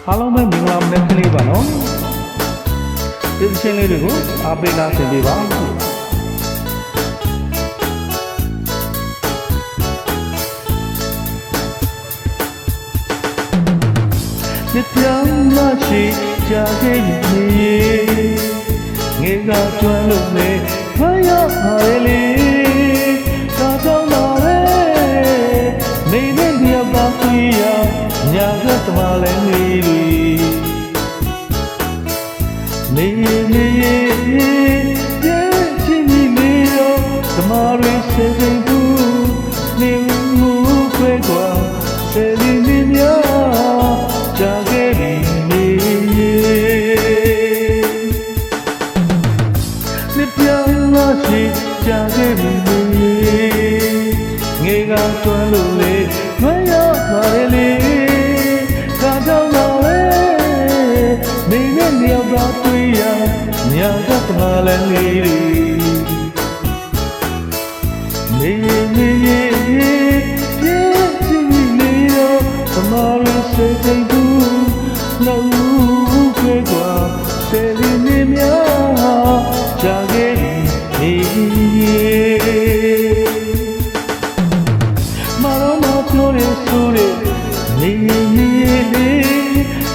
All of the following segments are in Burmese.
အားလုံးပဲမင်္ဂလာမနက်ကလေးပါနော်ဒီချင်းလေးတွေကိုအားပေးလာဆင်ပေးပါနှစ်ပြောင်းမရှိကြာခဲ့နေငေကကျွမ်းလို့နေမရပါလေသာကြောင့်တော့နေတဲ့မြေပါခွေရညာကတမလည်းနေပြီနေချင်းနေရောတမရီစေတဲ့ဘူးနေမှုခွဲကွာစေဒီနေများကြာခဲ့ပြီနှစ်ပြောင်းမရှိကြာခဲ့ပြီငေကကျွမ်းလို့လေမရပါလေသာကြောင့်တော့နေတဲ့မြေပါခွေရညာကတမလည်းနေပြီနေနေရောတမရီစေတဲ့ဘူးလုံးခွဲကွာစေဒီနေများကြာခဲ့ပြီမာရောမပြောရဆိုရနေ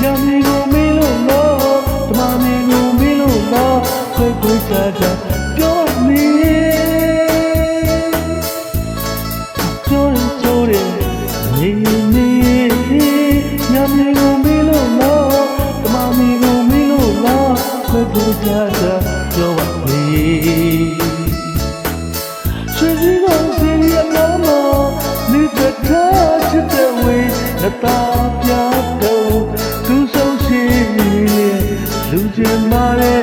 ညမီကိုမင်းလို့တော့တမမီကိုမင်းလို့တော့ခွဲကြပြောနေပြောရဆိုရနေညမီကိုမင်းလို့တော့တမမီကိုမင်းလို့တော့ခွဲကြပြောပါလေဆွေကြီးကစီရတော့နေတဲ့ချစ်တဲ့ဝေးလက်သားပြတော့သူဆုံးရှိလူကျင်မာရဲ့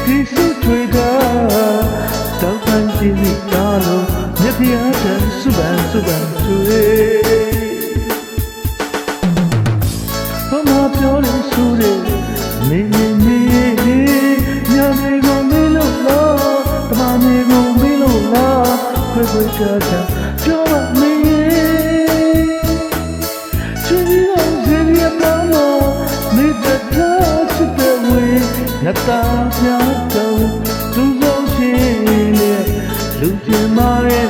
ဒီစုထွေတာတောင်းပန်ကြည့်တာလို့မြတ်ဖျားတဲ့စုပန်ထွေဘာမှပြောလို့ဆိုတဲ့နေညမေကိုမင်းလို့လားတမမေကိုမင်းလို့လားခွဲကြပြောပါမေချီရီအောင်စီရီတော့နေတဲ့ချစ်တဲ့ဝေးငါတာပြတော့သူဆုံးရှိလေလူကျင်မာရဲ့